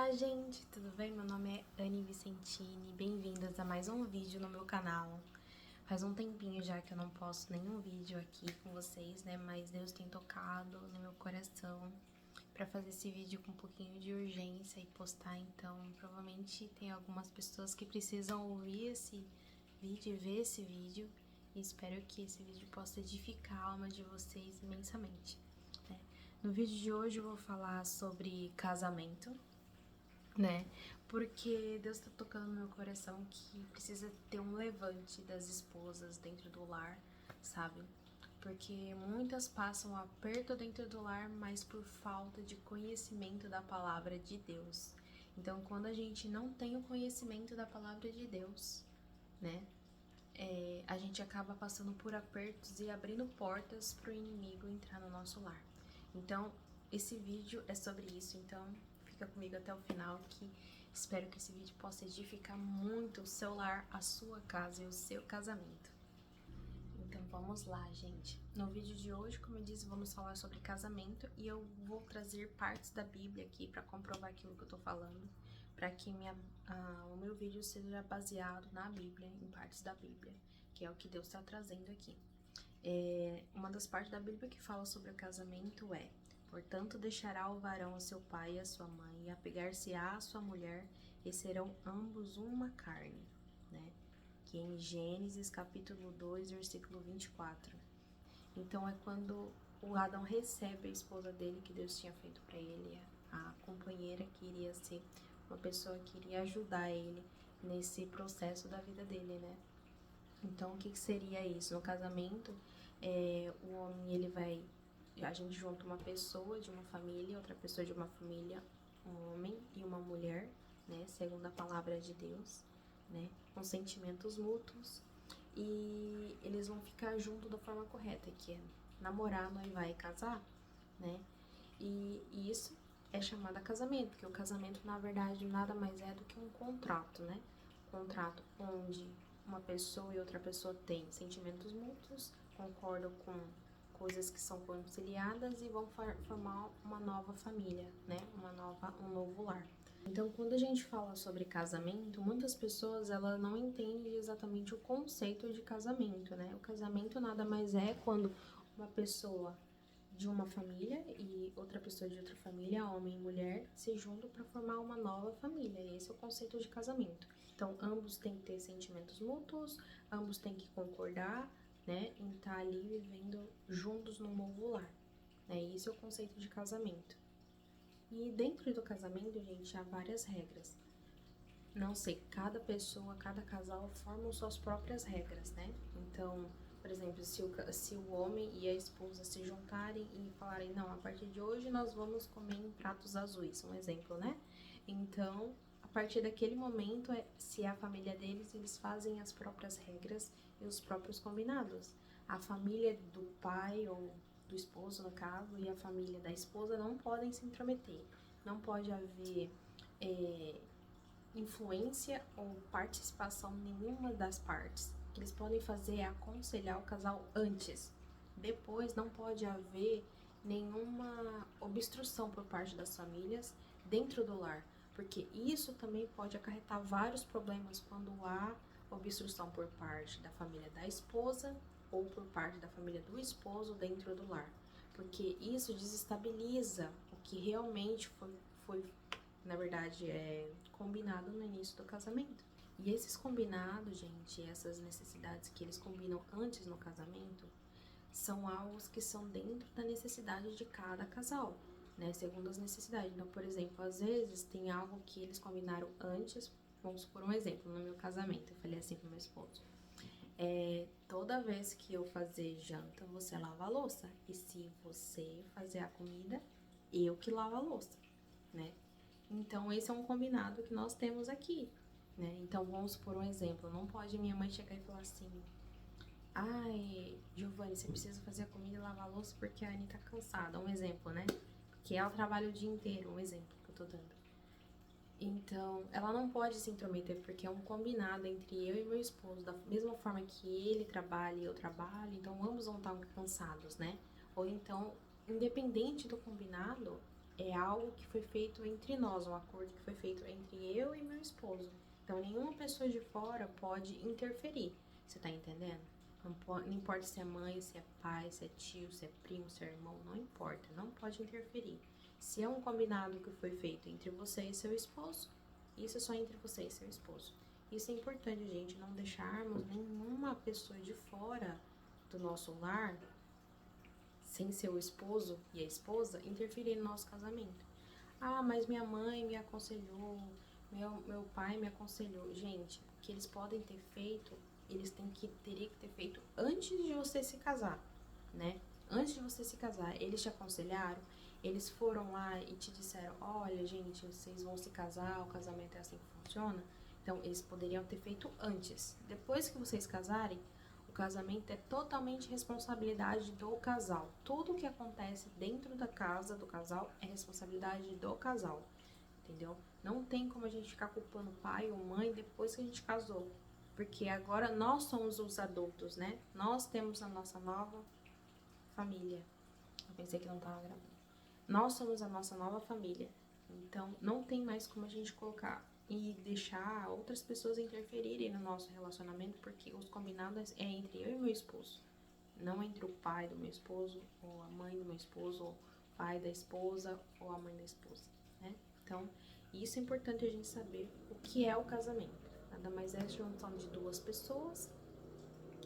Olá, gente, tudo bem? Meu nome é Anne Vicentini, bem-vindas a mais um vídeo no meu canal. Faz um tempinho já que eu não posto nenhum vídeo aqui com vocês, né? Mas Deus tem tocado no meu coração pra fazer esse vídeo com um pouquinho de urgência e postar. Então, provavelmente tem algumas pessoas que precisam ouvir esse vídeo e ver esse vídeo. E espero que esse vídeo possa edificar a alma de vocês imensamente, né? No vídeo de hoje eu vou falar sobre casamento, né? Porque Deus tá tocando no meu coração que precisa ter um levante das esposas dentro do lar, sabe? Porque muitas passam aperto dentro do lar, mas por falta de conhecimento da palavra de Deus. Então, quando a gente não tem o conhecimento da palavra de Deus, né? A gente acaba passando por apertos e abrindo portas para o inimigo entrar no nosso lar. Então, esse vídeo é sobre isso, então fica comigo até o final que espero que esse vídeo possa edificar muito o seu lar, a sua casa e o seu casamento. Então vamos lá, gente. No vídeo de hoje, como eu disse, vamos falar sobre casamento e eu vou trazer partes da Bíblia aqui para comprovar aquilo que eu tô falando, para que o meu vídeo seja baseado na Bíblia, em partes da Bíblia, que é o que Deus está trazendo aqui. Uma das partes da Bíblia que fala sobre o casamento é: portanto, deixará o varão a seu pai e a sua mãe, e apegar-se-á à sua mulher, e serão ambos uma carne, né? Que é em Gênesis capítulo 2, versículo 24. Então é quando o Adão recebe a esposa dele que Deus tinha feito para ele, a companheira que iria ser uma pessoa que iria ajudar ele nesse processo da vida dele, né? Então, o que seria isso? No casamento, o homem, a gente junta uma pessoa de uma família, outra pessoa de uma família, um homem e uma mulher, né? Segundo a palavra de Deus, né? Com sentimentos mútuos. E eles vão ficar juntos da forma correta, que é namorar, noivar e casar, né? E isso é chamado casamento, porque o casamento, na verdade, nada mais é do que um contrato, né? Um contrato onde uma pessoa e outra pessoa têm sentimentos mútuos, concordam com coisas que são conciliadas e vão formar uma nova família, né? Um novo lar. Então, quando a gente fala sobre casamento, muitas pessoas ela não entendem exatamente o conceito de casamento, né? O casamento nada mais é quando uma pessoa de uma família e outra pessoa de outra família, homem e mulher, se juntam para formar uma nova família. E esse é o conceito de casamento. Então, ambos têm que ter sentimentos mútuos, ambos têm que concordar, né, em estar ali vivendo juntos num novo lar. Né? Esse é o conceito de casamento. E dentro do casamento, gente, há várias regras. Não sei, cada pessoa, cada casal formam suas próprias regras, né? Então, por exemplo, se o homem e a esposa se juntarem e falarem, não, a partir de hoje nós vamos comer em pratos azuis, um exemplo, né? Então, a partir daquele momento, se é a família deles, eles fazem as próprias regras e os próprios combinados. A família do pai ou do esposo, no caso, e a família da esposa não podem se intrometer. Não pode haver influência ou participação nenhuma das partes. O que eles podem fazer é aconselhar o casal antes. Depois não pode haver nenhuma obstrução por parte das famílias dentro do lar, porque isso também pode acarretar vários problemas quando há obstrução por parte da família da esposa ou por parte da família do esposo dentro do lar, porque isso desestabiliza o que realmente foi na verdade, é combinado no início do casamento. E esses combinados, gente, essas necessidades que eles combinam antes no casamento, são algo que são dentro da necessidade de cada casal, né? Segundo as necessidades. Então, por exemplo, às vezes tem algo que eles combinaram antes. Vamos por um exemplo, no meu casamento, eu falei assim pro meu esposo: toda vez que eu fazer janta, você lava a louça. E se você fazer a comida, eu que lavo a louça, né? Então, esse é um combinado que nós temos aqui, né? Então, vamos por um exemplo. Não pode minha mãe chegar e falar assim: ai, Giovanni, você precisa fazer a comida e lavar a louça porque a Anny tá cansada. Um exemplo, né? Porque ela trabalha o dia inteiro. Um exemplo que eu tô dando. Então, ela não pode se intrometer porque é um combinado entre eu e meu esposo. Da mesma forma que ele trabalha e eu trabalho, então ambos vão estar cansados, né? Ou então, independente do combinado, é algo que foi feito entre nós, um acordo que foi feito entre eu e meu esposo. Então, nenhuma pessoa de fora pode interferir. Você tá entendendo? Não importa se é mãe, se é pai, se é tio, se é primo, se é irmão, não importa. Não pode interferir. Se é um combinado que foi feito entre você e seu esposo, isso é só entre você e seu esposo. Isso é importante, gente, não deixarmos nenhuma pessoa de fora do nosso lar, sem ser o esposo e a esposa, interferir no nosso casamento. Ah, mas minha mãe me aconselhou, meu pai me aconselhou. Gente, o que eles podem ter feito, teria que ter feito antes de você se casar, né? Antes de você se casar, eles te aconselharam, eles foram lá e te disseram, olha, gente, vocês vão se casar, o casamento é assim que funciona. Então, eles poderiam ter feito antes. Depois que vocês casarem, o casamento é totalmente responsabilidade do casal. Tudo que acontece dentro da casa do casal é responsabilidade do casal, entendeu? Não tem como a gente ficar culpando pai ou mãe depois que a gente casou. Porque agora nós somos os adultos, né? Nós temos a nossa nova família. Eu pensei que não tava gravando. Nós somos a nossa nova família. Então, não tem mais como a gente colocar e deixar outras pessoas interferirem no nosso relacionamento, porque os combinados é entre eu e meu esposo, não entre o pai do meu esposo, ou a mãe do meu esposo, ou o pai da esposa, ou a mãe da esposa, né? Então, isso é importante a gente saber o que é o casamento. Nada mais é a junção de duas pessoas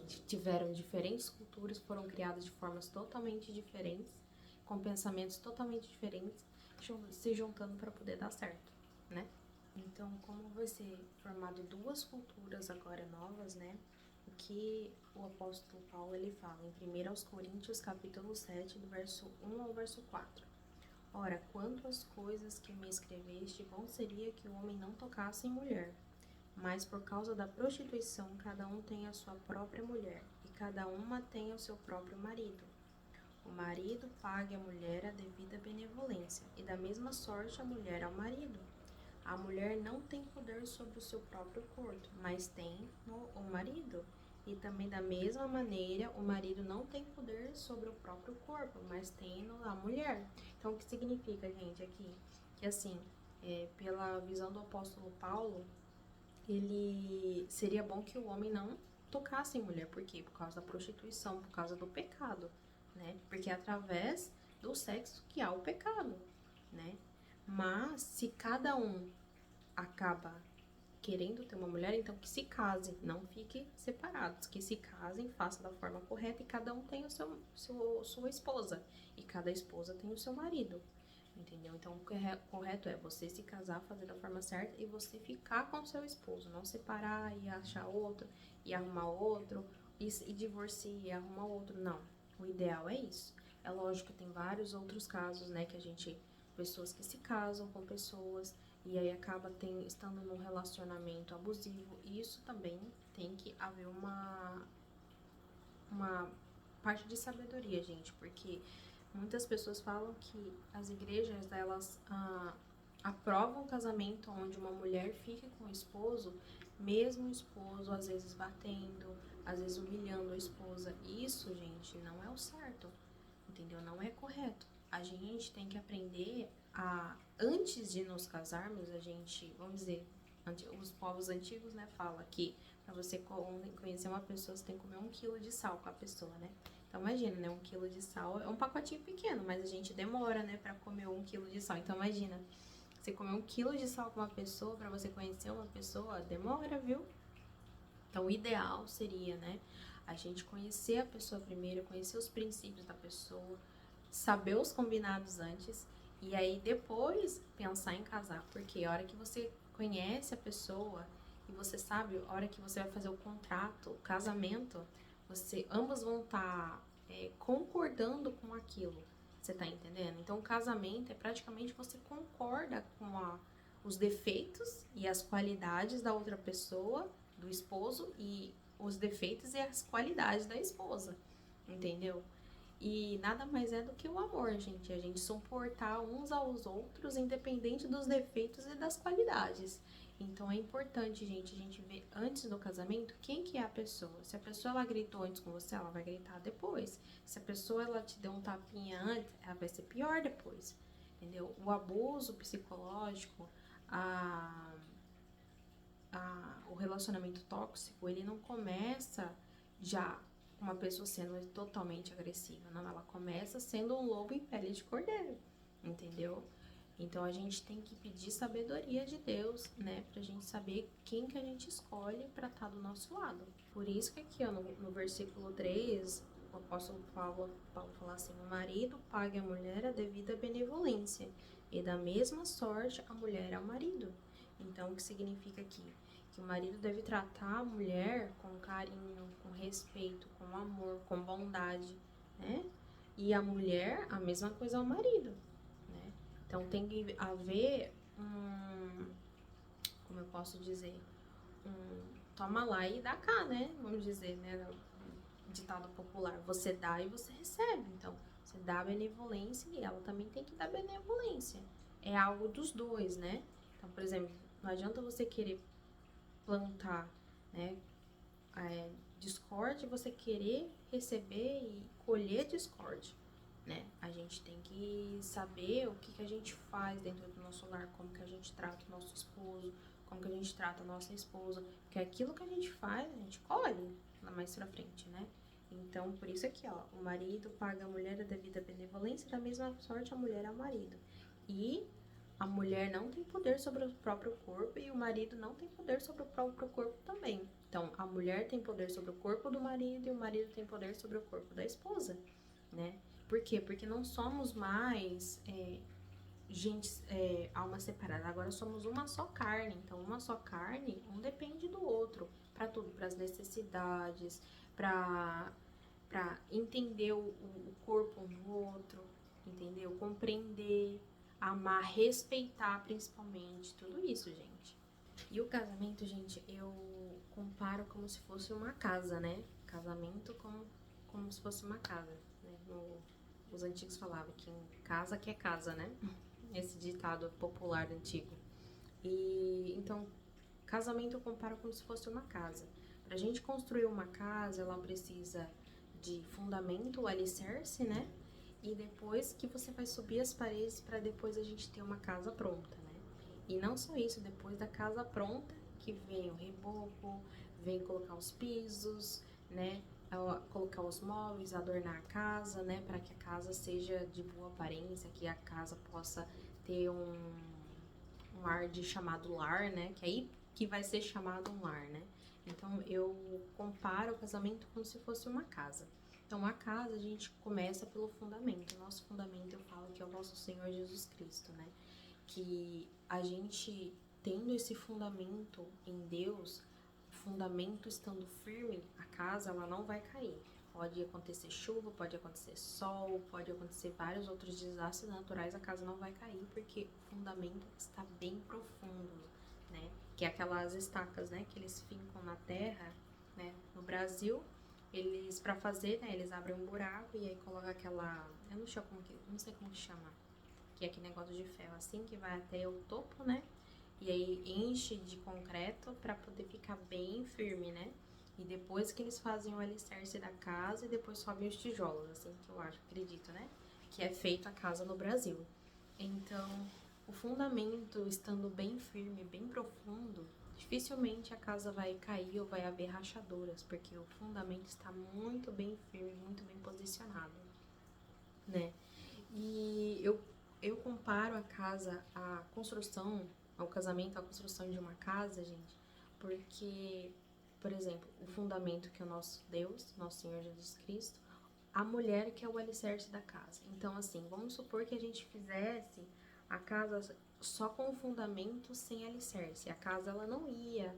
que tiveram diferentes culturas, foram criadas de formas totalmente diferentes, com pensamentos totalmente diferentes, se juntando para poder dar certo, né? Então, como vai ser formado duas culturas agora novas, né? O que o apóstolo Paulo ele fala em 1 Coríntios capítulo 7, do verso 1 ao verso 4. Ora, quanto às coisas que me escreveste, bom seria que o homem não tocasse em mulher. Mas por causa da prostituição, cada um tem a sua própria mulher, e cada uma tem o seu próprio marido. O marido pague à mulher a devida benevolência, e da mesma sorte a mulher ao marido. A mulher não tem poder sobre o seu próprio corpo, mas tem o marido. E também da mesma maneira, o marido não tem poder sobre o próprio corpo, mas tem a mulher. Então, o que significa, gente, aqui? Que assim, pela visão do apóstolo Paulo, ele seria bom que o homem não tocasse em mulher. Por quê? Por causa da prostituição, por causa do pecado, né? Porque é através do sexo que há o pecado, né? Mas se cada um acaba querendo ter uma mulher, então que se case, não fiquem separados, que se casem, façam da forma correta e cada um tem sua esposa e cada esposa tem o seu marido, entendeu? Então o correto é você se casar, fazer da forma certa e você ficar com o seu esposo, não separar e achar outro e arrumar outro e divorciar e arrumar outro, não. O ideal é isso. É lógico que tem vários outros casos, né, que a gente, pessoas que se casam com pessoas e aí acaba estando num relacionamento abusivo, e isso também tem que haver uma parte de sabedoria, gente, porque muitas pessoas falam que as igrejas, elas aprovam o casamento onde uma mulher fique com o esposo, mesmo o esposo às vezes batendo, às vezes humilhando a esposa. Isso, gente, não é o certo, entendeu? Não é correto. A gente tem que aprender antes de nos casarmos, a gente, vamos dizer, os povos antigos, né, fala que para você conhecer uma pessoa, você tem que comer 1 quilo de sal com a pessoa, né? Então, imagina, né, 1 quilo de sal é um pacotinho pequeno, mas a gente demora, né, para comer 1 quilo de sal. Então, imagina, você comer 1 quilo de sal com uma pessoa, para você conhecer uma pessoa, demora, viu? Então, o ideal seria, né, a gente conhecer a pessoa primeiro, conhecer os princípios da pessoa, saber os combinados antes e aí depois pensar em casar, porque a hora que você conhece a pessoa e você sabe, a hora que você vai fazer o contrato, o casamento, ambos vão estar concordando com aquilo, você tá entendendo? Então o casamento é praticamente você concorda com os defeitos e as qualidades da outra pessoa, do esposo, e os defeitos e as qualidades da esposa, entendeu? E nada mais é do que o amor, gente. A gente suportar uns aos outros, independente dos defeitos e das qualidades. Então é importante, gente, a gente ver antes do casamento quem que é a pessoa. Se a pessoa ela gritou antes com você, ela vai gritar depois. Se a pessoa ela te deu um tapinha antes, ela vai ser pior depois. entendeu? O abuso psicológico, o relacionamento tóxico, ele não começa já com uma pessoa sendo totalmente agressiva, não, ela começa sendo um lobo em pele de cordeiro, entendeu? Então a gente tem que pedir sabedoria de Deus, né, pra gente saber quem que a gente escolhe pra estar do nosso lado. Por isso que aqui, ó, no versículo 3, o apóstolo Paulo fala assim: o marido pague à mulher a devida benevolência, e da mesma sorte a mulher ao marido. Então, o que significa aqui? Que o marido deve tratar a mulher com carinho, com respeito, com amor, com bondade, né? E a mulher, a mesma coisa ao marido, né? Então, tem que haver como eu posso dizer, toma lá e dá cá, né? Vamos dizer, né? Ditado popular, você dá e você recebe. Então, você dá benevolência e ela também tem que dar benevolência. É algo dos dois, né? Então, por exemplo, não adianta você querer plantar, né, discórdia, você querer receber e colher discórdia, né? A gente tem que saber o que a gente faz dentro do nosso lar, como que a gente trata o nosso esposo, como que a gente trata a nossa esposa, porque aquilo que a gente faz, a gente colhe lá mais pra frente, né? Então, por isso aqui, ó, o marido paga a mulher a devida benevolência, da mesma sorte a mulher ao marido. E a mulher não tem poder sobre o próprio corpo e o marido não tem poder sobre o próprio corpo também. Então, a mulher tem poder sobre o corpo do marido e o marido tem poder sobre o corpo da esposa, né? Por quê? Porque não somos mais alma separada. Agora somos uma só carne. Então, uma só carne, um depende do outro para tudo, para as necessidades, para entender o corpo um do outro, entendeu? Compreender, amar, respeitar principalmente, tudo isso, gente. E o casamento, gente, eu comparo como se fosse uma casa, né? Casamento como se fosse uma casa, né? Os antigos falavam que em casa que é casa, né? Esse ditado popular antigo. E então, casamento eu comparo como se fosse uma casa. Pra gente construir uma casa, ela precisa de fundamento, o alicerce, né? E depois que você vai subir as paredes para depois a gente ter uma casa pronta, né? E não só isso, depois da casa pronta que vem o reboco, vem colocar os pisos, né? Colocar os móveis, adornar a casa, né? Para que a casa seja de boa aparência, que a casa possa ter um ar de chamado lar, né? Que aí que vai ser chamado um lar, né? Então, eu comparo o casamento como se fosse uma casa. Então, a casa, a gente começa pelo fundamento. O nosso fundamento, eu falo que é o nosso Senhor Jesus Cristo, né? Que a gente, tendo esse fundamento em Deus, o fundamento estando firme, a casa, ela não vai cair. Pode acontecer chuva, pode acontecer sol, pode acontecer vários outros desastres naturais, a casa não vai cair porque o fundamento está bem profundo, né? Que é aquelas estacas, né, que eles fincam na terra, né? No Brasil, eles, pra fazer, né, eles abrem um buraco e aí colocam aquela, eu não sei como que chama, que é aquele negócio de ferro assim, que vai até o topo, né? E aí enche de concreto pra poder ficar bem firme, né? E depois que eles fazem o alicerce da casa e depois sobem os tijolos, assim que eu acredito, né? Que é feito a casa no Brasil. Então, o fundamento estando bem firme, bem profundo, dificilmente a casa vai cair ou vai haver rachaduras, porque o fundamento está muito bem firme, muito bem posicionado, né? E eu comparo a casa, a construção, ao casamento, a construção de uma casa, gente, porque, por exemplo, o fundamento que é o nosso Deus, nosso Senhor Jesus Cristo, a mulher que é o alicerce da casa. Então, assim, vamos supor que a gente fizesse a casa só com o fundamento sem alicerce. A casa, ela não ia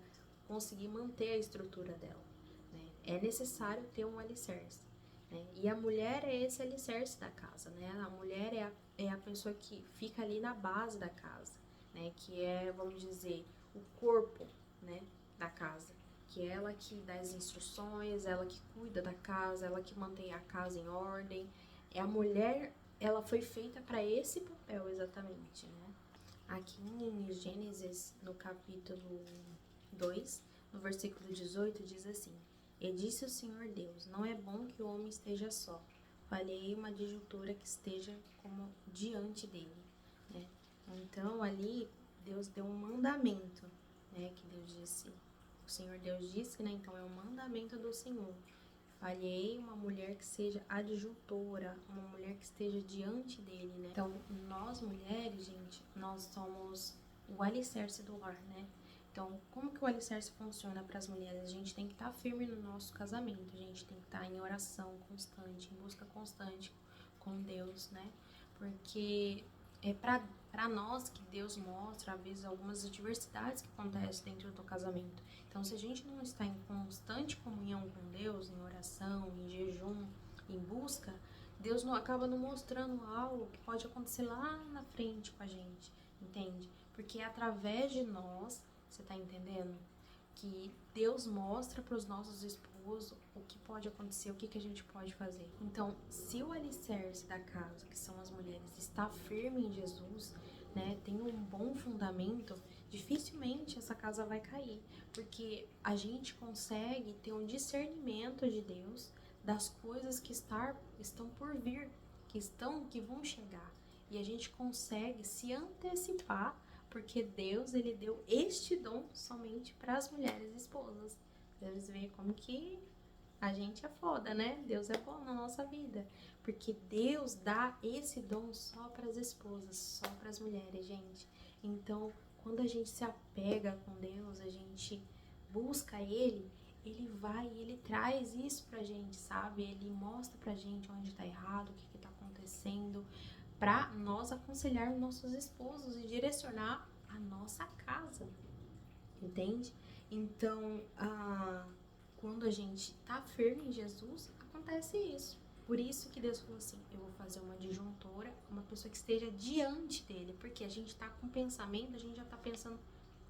conseguir manter a estrutura dela, né? É necessário ter um alicerce, né? E a mulher é esse alicerce da casa, né? A mulher é a pessoa que fica ali na base da casa, né? Que é, vamos dizer, o corpo, né, da casa. Que é ela que dá as instruções, ela que cuida da casa, ela que mantém a casa em ordem. É a mulher, ela foi feita para esse papel exatamente, né? Aqui em Gênesis, no capítulo 2, no versículo 18, diz assim: E disse o Senhor Deus, não é bom que o homem esteja só. Farei uma disjuntura que esteja como diante dele. Então, ali, Deus deu um mandamento, né? Que Deus disse, o Senhor Deus disse, né? Então, é um mandamento do Senhor. Falhei uma mulher que seja adjutora, uma mulher que esteja diante dele, né? Então, nós mulheres, gente, nós somos o alicerce do lar, né? Então, como que o alicerce funciona para as mulheres? A gente tem que estar firme no nosso casamento, a gente tem que estar em oração constante, em busca constante com Deus, né? Porque é para nós que Deus mostra, às vezes, algumas adversidades que acontecem dentro do casamento. Então, se a gente não está em constante comunhão com Deus, em oração, em jejum, em busca, Deus não acaba não mostrando algo que pode acontecer lá na frente com a gente, entende? Porque é através de nós, você tá entendendo? Que Deus mostra para os nossos esposos o que pode acontecer, o que, que a gente pode fazer. Então, se o alicerce da casa, que são as mulheres, está firme em Jesus, né, tem um bom fundamento, dificilmente essa casa vai cair, porque a gente consegue ter um discernimento de Deus das coisas que estão por vir, que vão chegar, e a gente consegue se antecipar, porque Deus, ele deu este dom somente para as mulheres esposas. Deve ver como que a gente é foda, né? Deus é bom na nossa vida. Porque Deus dá esse dom só para as esposas, só para as mulheres, gente. Então, quando a gente se apega com Deus, a gente busca Ele, Ele vai e Ele traz isso pra gente, sabe? Ele mostra pra gente onde tá errado, o que que tá acontecendo, para nós aconselhar nossos esposos e direcionar a nossa casa, entende? Então, quando a gente tá firme em Jesus, acontece isso. Por isso que Deus falou assim, eu vou fazer uma disjuntora, uma pessoa que esteja diante dele, porque a gente tá com pensamento, a gente já tá pensando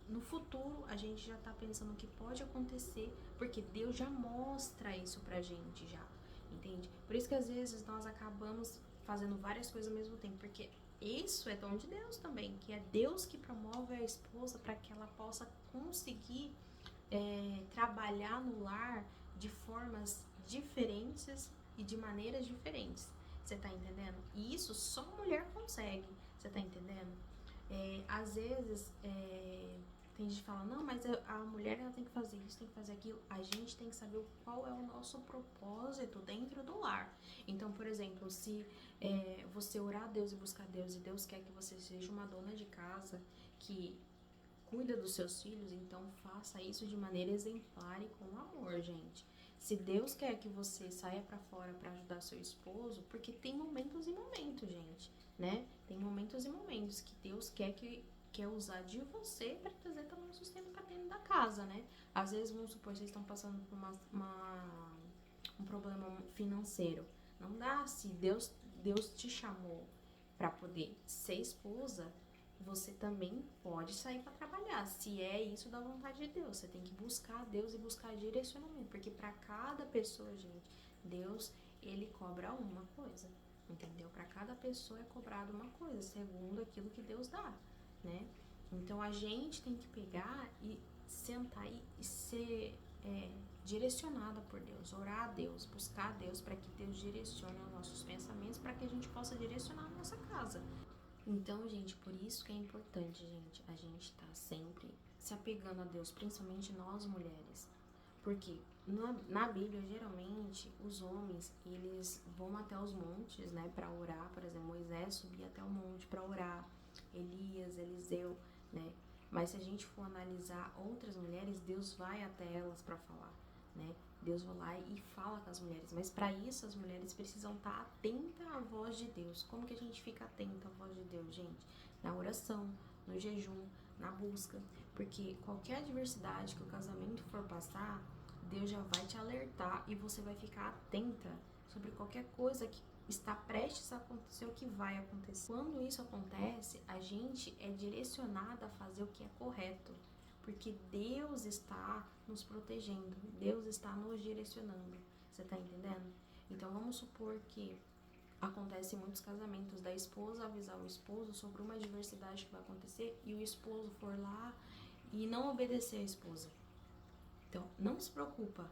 no futuro, a gente já tá pensando o que pode acontecer, porque Deus já mostra isso pra gente já, entende? Por isso que às vezes nós acabamos fazendo várias coisas ao mesmo tempo, porque isso é dom de Deus também, que é Deus que promove a esposa para que ela possa conseguir trabalhar no lar de formas diferentes e de maneiras diferentes. Você tá entendendo? E isso só mulher consegue. Você tá entendendo? Às vezes tem gente que fala, não, mas a mulher ela tem que fazer isso, tem que fazer aquilo. A gente tem que saber qual é o nosso propósito dentro do lar. Então, por exemplo, se você orar a Deus e buscar Deus, e Deus quer que você seja uma dona de casa que cuida dos seus filhos, então faça isso de maneira exemplar e com amor, gente. Se Deus quer que você saia pra fora pra ajudar seu esposo, porque tem momentos e momentos, gente, né? Tem momentos e momentos que Deus quer usar de você para trazer também um sustento para dentro da casa, né? Às vezes, vamos supor, vocês estão passando por um problema financeiro. Não dá, se Deus te chamou para poder ser esposa, você também pode sair para trabalhar. Se é isso da vontade de Deus, você tem que buscar Deus e buscar direcionamento, porque para cada pessoa, gente, Deus, ele cobra uma coisa, entendeu? Para cada pessoa é cobrado uma coisa, segundo aquilo que Deus dá, né? Então a gente tem que pegar e sentar e ser direcionada por Deus, orar a Deus, buscar a Deus para que Deus direcione os nossos pensamentos, para que a gente possa direcionar a nossa casa. Então, gente, por isso que é importante, gente, a gente tá sempre se apegando a Deus, principalmente nós mulheres. Porque na Bíblia, geralmente, os homens, eles vão até os montes, né, pra orar. Por exemplo, Moisés subia até o monte pra orar, Elias, Eliseu, né. Mas se a gente for analisar outras mulheres, Deus vai até elas pra falar, né. Deus vai lá e fala com as mulheres, mas para isso as mulheres precisam estar atentas à voz de Deus. Como que a gente fica atenta à voz de Deus, gente? Na oração, no jejum, na busca, porque qualquer adversidade que o casamento for passar, Deus já vai te alertar e você vai ficar atenta sobre qualquer coisa que está prestes a acontecer ou que vai acontecer. Quando isso acontece, a gente é direcionada a fazer o que é correto, porque Deus está nos protegendo, Deus está nos direcionando. Você tá entendendo? Então vamos supor que acontece em muitos casamentos da esposa avisar o esposo sobre uma adversidade que vai acontecer e o esposo for lá e não obedecer a esposa. Então não se preocupa.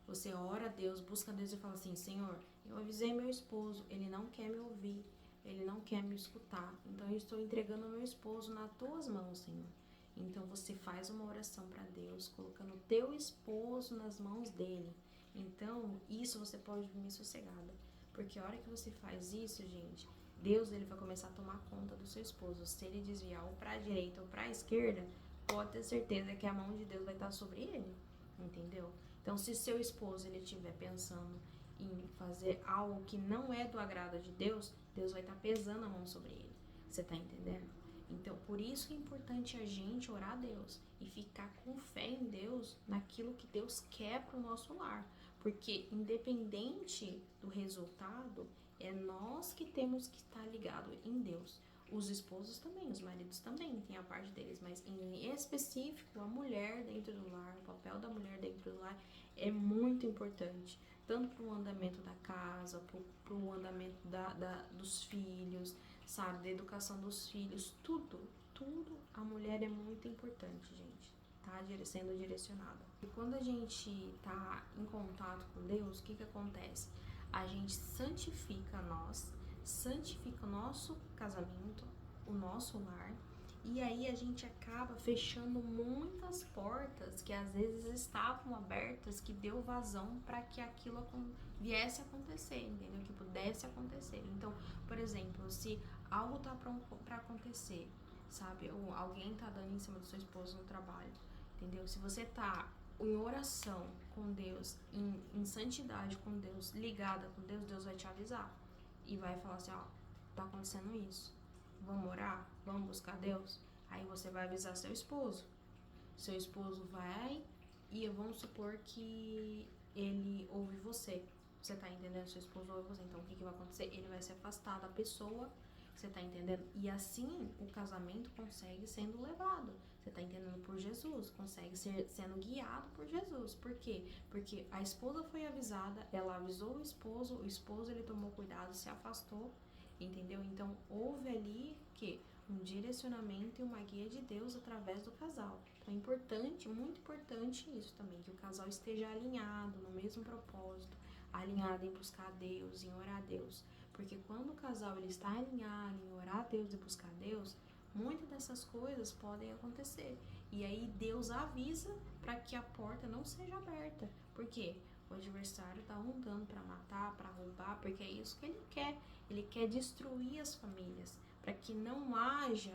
Você ora a Deus, busca a Deus e fala assim, Senhor, eu avisei meu esposo, ele não quer me ouvir. ele não quer me escutar. Então eu estou entregando o meu esposo nas tuas mãos, Senhor. Então você faz uma oração para Deus, colocando o teu esposo nas mãos dele. Então, isso você pode dormir sossegada. Porque a hora que você faz isso, gente, Deus ele vai começar a tomar conta do seu esposo. Se ele desviar ou para a direita ou para a esquerda, pode ter certeza que a mão de Deus vai estar sobre ele, entendeu? Então, se seu esposo ele estiver pensando em fazer algo que não é do agrado de Deus, Deus vai estar pesando a mão sobre ele. Você tá entendendo? Então, por isso é importante a gente orar a Deus e ficar com fé em Deus naquilo que Deus quer para o nosso lar. Porque independente do resultado, é nós que temos que estar ligados em Deus. Os esposos também, os maridos também tem a parte deles, mas em específico a mulher dentro do lar, o papel da mulher dentro do lar é muito importante, tanto para o andamento da casa, para o andamento dos filhos, sabe, da educação dos filhos, tudo a mulher é muito importante, gente, tá sendo direcionada. E quando a gente tá em contato com Deus, o que acontece? A gente santifica o nosso casamento, o nosso lar, e aí a gente acaba fechando muitas portas que às vezes estavam abertas, que deu vazão para que aquilo viesse a acontecer, entendeu? Que pudesse acontecer. Então, por exemplo, se algo tá para acontecer, sabe? Ou alguém tá dando em cima do seu esposo no trabalho, entendeu? Se você tá em oração com Deus, em santidade com Deus, ligada com Deus, Deus vai te avisar e vai falar assim, ó, tá acontecendo isso, vamos orar, vamos buscar Deus. Aí você vai avisar seu esposo vai e vamos supor que ele ouve você tá entendendo? Seu esposo ouve você, então o que vai acontecer? Ele vai se afastar da pessoa, você tá entendendo? E assim o casamento consegue sendo levado, você tá entendendo? Por Jesus, consegue sendo guiado por Jesus. Por quê? Porque a esposa foi avisada, ela avisou o esposo ele tomou cuidado, se afastou, entendeu? Então houve ali que um direcionamento e uma guia de Deus através do casal. Então é importante, muito importante isso também, que o casal esteja alinhado no mesmo propósito, alinhado em buscar Deus, em orar a Deus. Porque quando o casal ele está alinhado em orar a Deus e buscar Deus, muitas dessas coisas podem acontecer. E aí Deus avisa para que a porta não seja aberta. Por quê? O adversário está rondando para matar, para roubar, porque é isso que ele quer. Ele quer destruir as famílias, para que não haja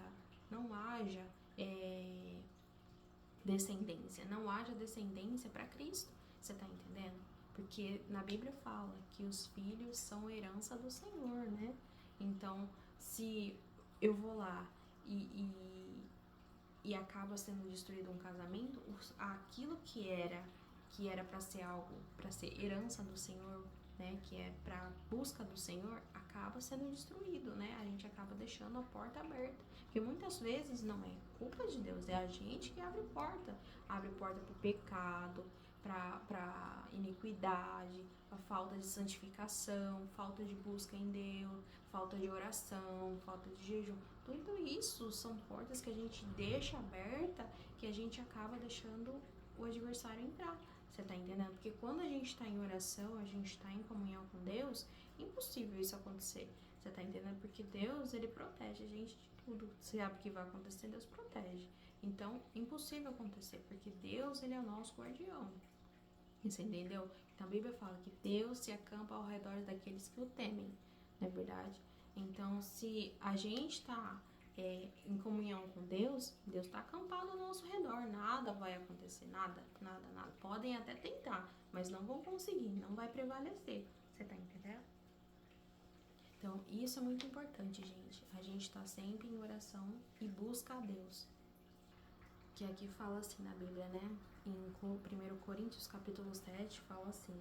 descendência, não haja descendência para Cristo. Você está entendendo? Porque na Bíblia fala que os filhos são herança do Senhor, né? Então, se eu vou lá e acaba sendo destruído um casamento, aquilo que era para ser algo, para ser herança do Senhor, né, que é para busca do Senhor, acaba sendo destruído, né? A gente acaba deixando a porta aberta, porque muitas vezes não é culpa de Deus, é a gente que abre porta para o pecado, para iniquidade, a falta de santificação, falta de busca em Deus, falta de oração, falta de jejum. Tudo isso são portas que a gente deixa aberta, que a gente acaba deixando o adversário entrar. Você tá entendendo? Porque quando a gente tá em oração, a gente tá em comunhão com Deus, é impossível isso acontecer. Você tá entendendo? Porque Deus, ele protege a gente de tudo. Você sabe o que vai acontecer, Deus protege. Então, é impossível acontecer, porque Deus, ele é o nosso guardião. Você entendeu? Então a Bíblia fala que Deus se acampa ao redor daqueles que o temem, não é verdade? Então, se a gente está em comunhão com Deus, Deus está acampado ao nosso redor, nada vai acontecer, nada. Podem até tentar, mas não vão conseguir, não vai prevalecer. Você tá entendendo? Então, isso é muito importante, gente. A gente está sempre em oração e busca a Deus. Que aqui fala assim na Bíblia, né? Em 1 Coríntios capítulo 7, fala assim: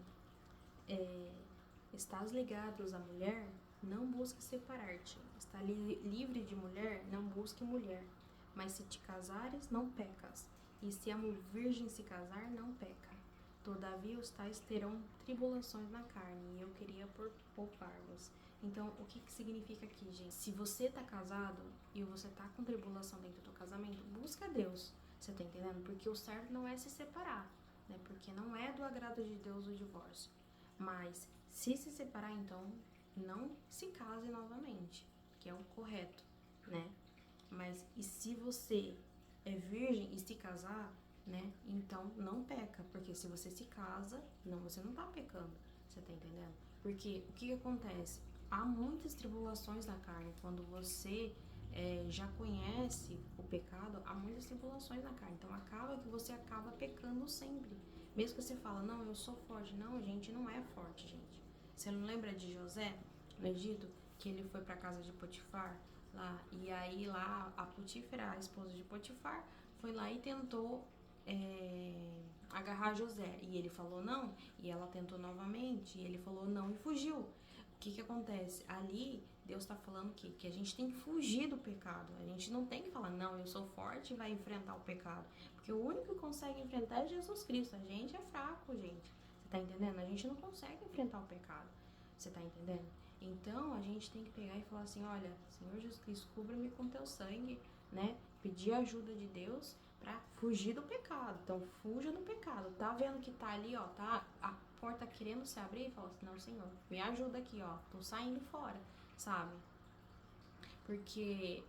estás ligados à mulher, não busque separar-te. Está livre de mulher, não busque mulher. Mas se te casares, não pecas. E se a virgem se casar, não peca. Todavia os tais terão tribulações na carne, e eu queria poupar-vos. Então, o que significa aqui, gente? Se você tá casado e você tá com tribulação dentro do casamento, busca Deus. Você tá entendendo? Porque o certo não é se separar, né? Porque não é do agrado de Deus o divórcio. Mas, se separar, então, não se case novamente. que é o correto, né? Mas e se você é virgem e se casar, né? Então não peca, porque se você se casa, não, você não tá pecando, você tá entendendo? Porque o que acontece? Há muitas tribulações na carne. Quando você já conhece o pecado, há muitas tribulações na carne. Então acaba que você acaba pecando sempre. Mesmo que você fala, não, eu sou forte. Não, a gente não é forte, gente. Você não lembra de José, no Egito, que ele foi pra casa de Potifar? Lá, e aí lá a Potífera, a esposa de Potifar, foi lá e tentou agarrar José. E ele falou não, e ela tentou novamente, e ele falou não e fugiu. O que acontece? Ali, Deus está falando que a gente tem que fugir do pecado. A gente não tem que falar, não, eu sou forte e vai enfrentar o pecado. Porque o único que consegue enfrentar é Jesus Cristo. A gente é fraco, gente. Você tá entendendo? A gente não consegue enfrentar o pecado. Você tá entendendo? Então, a gente tem que pegar e falar assim, olha, Senhor Jesus Cristo, cubra-me com teu sangue, né? Pedir a ajuda de Deus pra fugir do pecado. Então, fuja do pecado. Tá vendo que tá ali, ó, tá a porta querendo se abrir? E fala assim, não, Senhor, me ajuda aqui, ó. Tô saindo fora, sabe? Porque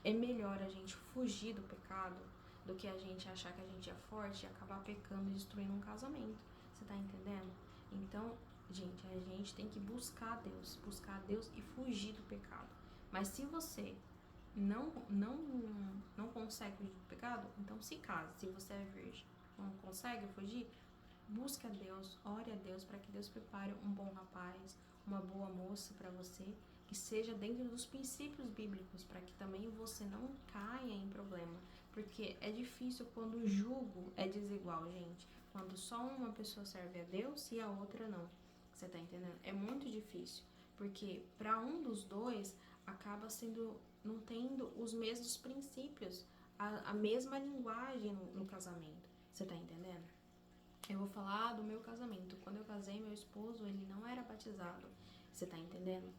é melhor a gente fugir do pecado do que a gente achar que a gente é forte e acabar pecando e destruindo um casamento. Você tá entendendo? Então, gente, a gente tem que buscar Deus e fugir do pecado. Mas se você não consegue fugir do pecado, então se case. Se você é virgem, não consegue fugir, busque a Deus, ore a Deus para que Deus prepare um bom rapaz, uma boa moça para você, que seja dentro dos princípios bíblicos, para que também você não caia em problema. Porque é difícil quando o jugo é desigual, gente. Quando só uma pessoa serve a Deus e a outra não. Você tá entendendo? É muito difícil. Porque para um dos dois acaba sendo, não tendo os mesmos princípios, a mesma linguagem no casamento. Você tá entendendo? Eu vou falar do meu casamento. Quando eu casei, meu esposo, ele não era batizado. Você tá entendendo?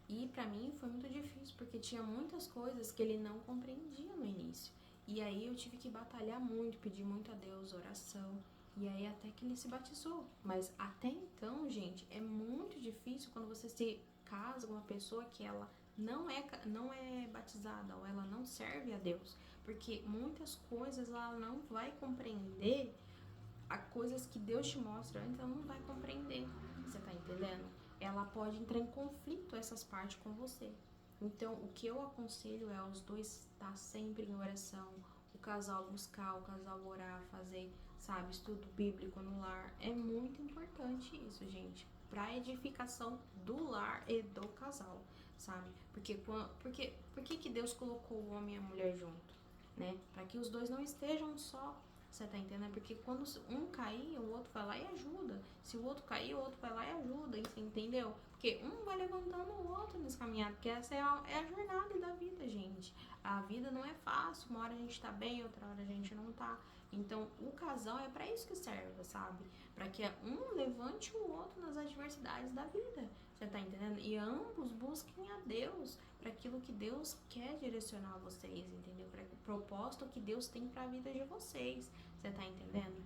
E pra mim foi muito difícil, porque tinha muitas coisas que ele não compreendia no início. E aí eu tive que batalhar muito, pedir muito a Deus, oração. E aí até que ele se batizou. Mas até então, gente, é muito difícil quando você se casa com uma pessoa que ela não é batizada ou ela não serve a Deus. Porque muitas coisas ela não vai compreender, a coisas que Deus te mostra antes, ela não vai compreender. Você tá entendendo? Ela pode entrar em conflito essas partes com você. Então, o que eu aconselho é os dois estar sempre em oração, o casal buscar, o casal orar, fazer, sabe, estudo bíblico no lar. É muito importante isso, gente, pra edificação do lar e do casal, sabe? Por que Deus colocou o homem e a mulher junto, né? Para que os dois não estejam só. Você tá entendendo? Porque quando um cair, o outro vai lá e ajuda. Se o outro cair, o outro vai lá e ajuda. Entendeu? Porque um vai levantando o outro nesse caminhar. Porque essa é a jornada da vida, gente. A vida não é fácil. Uma hora a gente tá bem, outra hora a gente não tá. Então, o casal é pra isso que serve, sabe? Pra que um levante o outro nas adversidades da vida. Você tá entendendo? E ambos busquem a Deus para aquilo que Deus quer direcionar vocês, entendeu? Para o propósito que Deus tem para a vida de vocês. Você tá entendendo?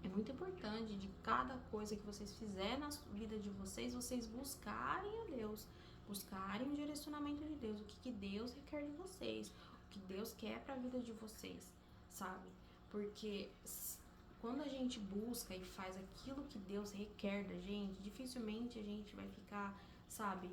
É muito importante de cada coisa que vocês fizerem na vida de vocês, vocês buscarem a Deus, buscarem o direcionamento de Deus, o que Deus requer de vocês, o que Deus quer para a vida de vocês, sabe? Porque quando a gente busca e faz aquilo que Deus requer da gente, dificilmente a gente vai ficar, sabe,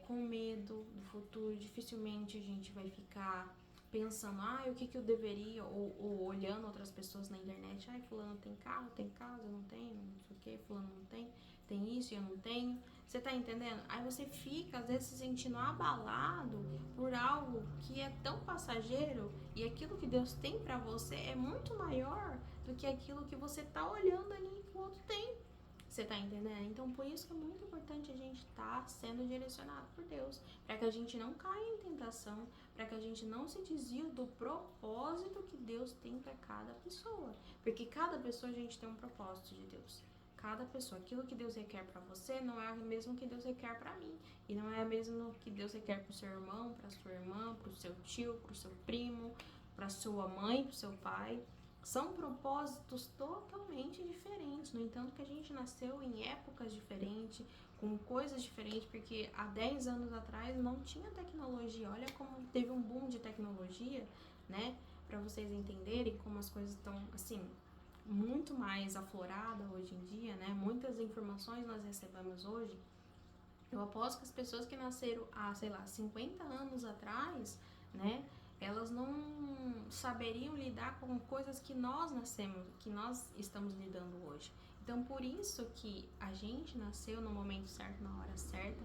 com medo do futuro, dificilmente a gente vai ficar pensando, o que eu deveria, ou olhando outras pessoas na internet, fulano tem carro, tem casa, eu não tenho, não sei o que, fulano não tem isso e eu não tenho. Você tá entendendo? Aí você fica, às vezes, se sentindo abalado por algo que é tão passageiro e aquilo que Deus tem pra você é muito maior do que aquilo que você tá olhando ali que o outro tem. Você tá entendendo? Então, por isso que é muito importante a gente estar sendo direcionado por Deus, para que a gente não caia em tentação, para que a gente não se desvie do propósito que Deus tem para cada pessoa. Porque cada pessoa, a gente tem um propósito de Deus. Cada pessoa, aquilo que Deus requer para você não é o mesmo que Deus requer para mim. E não é o mesmo que Deus requer pro seu irmão, pra sua irmã, pro seu tio, pro seu primo, pra sua mãe, pro seu pai. São propósitos totalmente diferentes. No entanto, que a gente nasceu em épocas diferentes, com coisas diferentes, porque há 10 anos atrás não tinha tecnologia. Olha como teve um boom de tecnologia, né? Para vocês entenderem como as coisas estão, assim, muito mais afloradas hoje em dia, né? Muitas informações nós recebemos hoje. Eu aposto que as pessoas que nasceram há, sei lá, 50 anos atrás, né? Elas não saberiam lidar com coisas que nós nascemos, que nós estamos lidando hoje. Então, por isso que a gente nasceu no momento certo, na hora certa,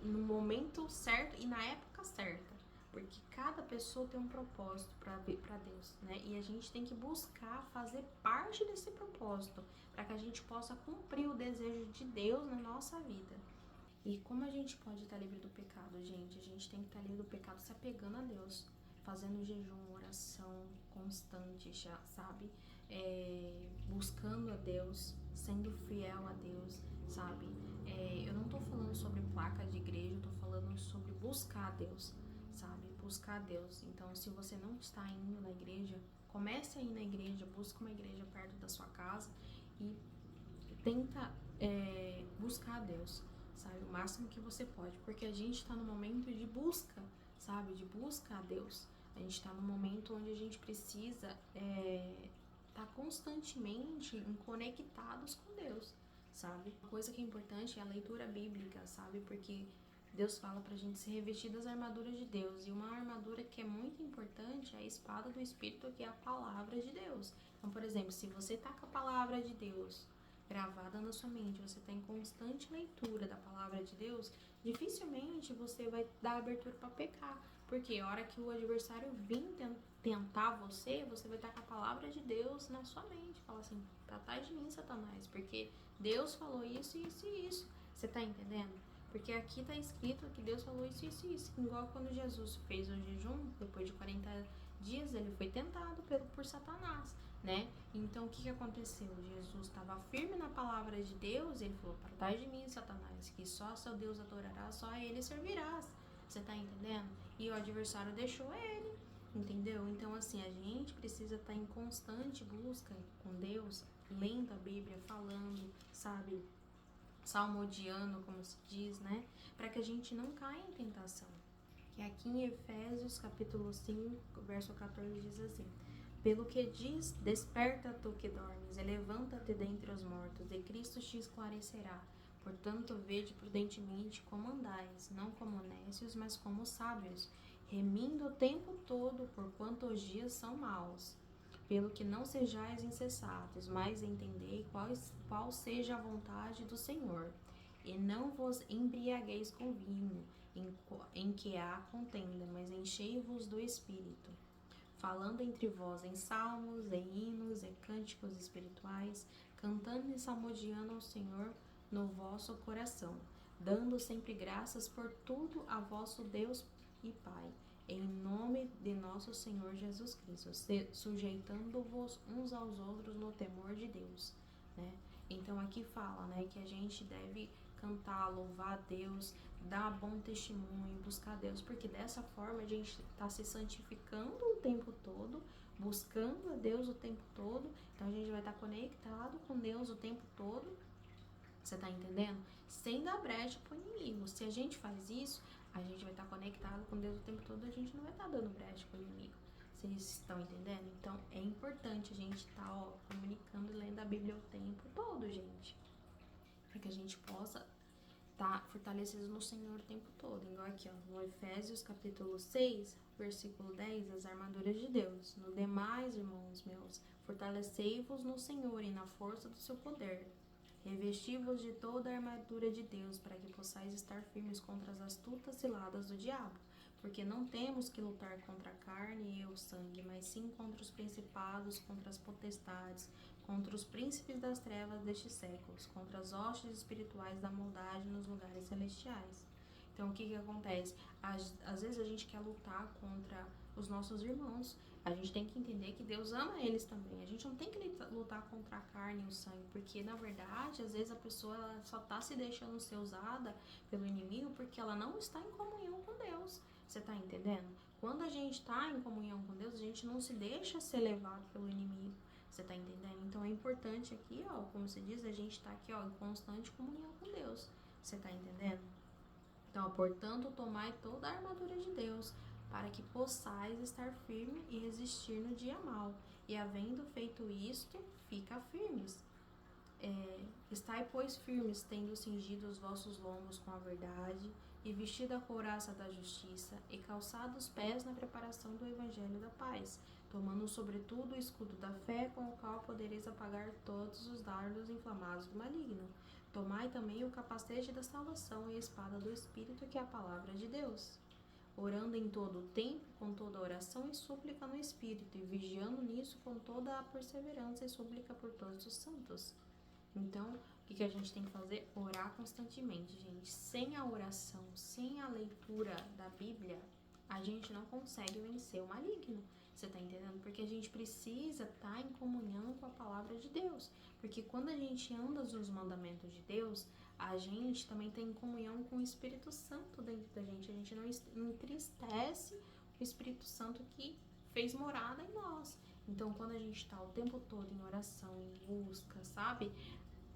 no momento certo e na época certa. Porque cada pessoa tem um propósito para Deus, né? E a gente tem que buscar fazer parte desse propósito para que a gente possa cumprir o desejo de Deus na nossa vida. E como a gente pode estar livre do pecado, gente? A gente tem que estar livre do pecado se apegando a Deus, fazendo jejum, oração constante, já sabe? Buscando a Deus, sendo fiel a Deus, sabe? Eu não tô falando sobre placa de igreja, eu tô falando sobre buscar a Deus, sabe? Buscar a Deus. Então, se você não está indo na igreja, comece a ir na igreja, busca uma igreja perto da sua casa e tenta buscar a Deus, sabe? O máximo que você pode, porque a gente tá no momento de busca, sabe? De busca a Deus. A gente tá no momento onde a gente precisa tá constantemente conectados com Deus, sabe? Uma coisa que é importante é a leitura bíblica, sabe? Porque Deus fala pra gente se revestir das armaduras de Deus. E uma armadura que é muito importante é a espada do Espírito, que é a palavra de Deus. Então, por exemplo, se você tá com a palavra de Deus gravada na sua mente, você está em constante leitura da palavra de Deus, dificilmente você vai dar abertura para pecar. Porque a hora que o adversário vir tentar você, você vai estar com a palavra de Deus na sua mente. Fala assim, pra trás de mim, Satanás, porque Deus falou isso, isso e isso. Você tá entendendo? Porque aqui está escrito que Deus falou isso, isso e isso. Igual quando Jesus fez o jejum, depois de 40 dias, ele foi tentado por Satanás, né? Então, o que aconteceu? Jesus estava firme na palavra de Deus, ele falou, para trás de mim, Satanás, que só seu Deus adorará, só a ele servirás. Você tá entendendo? E o adversário deixou ele, entendeu? Então, assim, a gente precisa estar em constante busca com Deus, lendo a Bíblia, falando, sabe? Salmodiando, como se diz, né? Para que a gente não caia em tentação. Que aqui em Efésios, capítulo 5, verso 14, diz assim: pelo que diz, desperta tu que dormes, e levanta-te dentre os mortos, e Cristo te esclarecerá. Portanto, vede prudentemente como andais, não como nécios, mas como sábios, remindo o tempo todo, porquanto os dias são maus. Pelo que não sejais insensatos, mas entendei qual seja a vontade do Senhor. E não vos embriagueis com vinho, em que há contenda, mas enchei-vos do Espírito, falando entre vós em salmos, em hinos, em cânticos espirituais, cantando e salmodiando ao Senhor no vosso coração, dando sempre graças por tudo a vosso Deus e Pai, em nome de nosso Senhor Jesus Cristo, sujeitando-vos uns aos outros no temor de Deus, né? Então aqui fala, né, que a gente deve cantar, louvar a Deus, dar bom testemunho, buscar Deus, porque dessa forma a gente está se santificando o tempo todo, buscando a Deus o tempo todo, então a gente vai estar conectado com Deus o tempo todo. Você tá entendendo? Sem dar brecha pro inimigo. Se a gente faz isso, a gente vai estar conectado com Deus o tempo todo, a gente não vai estar dando brecha pro inimigo. Vocês estão entendendo? Então é importante a gente estar comunicando e lendo a Bíblia o tempo todo, gente. Para que a gente possa estar fortalecido no Senhor o tempo todo. Igual aqui, ó, no Efésios capítulo 6, versículo 10, as armaduras de Deus. No demais, irmãos meus, fortalecei-vos no Senhor e na força do seu poder. Revesti-vos de toda a armadura de Deus, para que possais estar firmes contra as astutas ciladas do diabo. Porque não temos que lutar contra a carne e o sangue, mas sim contra os principados, contra as potestades, contra os príncipes das trevas destes séculos, contra as hostes espirituais da maldade nos lugares celestiais. Então, o que acontece? Às vezes a gente quer lutar contra os nossos irmãos. A gente tem que entender que Deus ama eles também. A gente não tem que lutar contra a carne e o sangue, porque, na verdade, às vezes a pessoa ela só está se deixando ser usada pelo inimigo porque ela não está em comunhão com Deus. Você tá entendendo? Quando a gente tá em comunhão com Deus, a gente não se deixa ser levado pelo inimigo. Você tá entendendo? Então é importante aqui, ó, como se diz, a gente tá aqui, ó, em constante comunhão com Deus. Você tá entendendo? Então, portanto, tomai toda a armadura de Deus, para que possais estar firme e resistir no dia mau. E havendo feito isto, fica firmes. Estai, pois, firmes, tendo cingido os vossos lombos com a verdade, e vestida a couraça da justiça, e calçado os pés na preparação do evangelho da paz, tomando sobretudo o escudo da fé, com o qual podereis apagar todos os dardos inflamados do maligno. Tomai também o capacete da salvação e a espada do Espírito, que é a palavra de Deus. Orando em todo o tempo, com toda oração e súplica no Espírito, e vigiando nisso com toda a perseverança e súplica por todos os santos. Então, o que a gente tem que fazer? Orar constantemente, gente. Sem a oração, sem a leitura da Bíblia, a gente não consegue vencer o maligno. Você tá entendendo? Porque a gente precisa estar em comunhão com a palavra de Deus. Porque quando a gente anda nos mandamentos de Deus, a gente também tem comunhão com o Espírito Santo dentro da gente. A gente não entristece o Espírito Santo que fez morada em nós. Então, quando a gente tá o tempo todo em oração, em busca, sabe?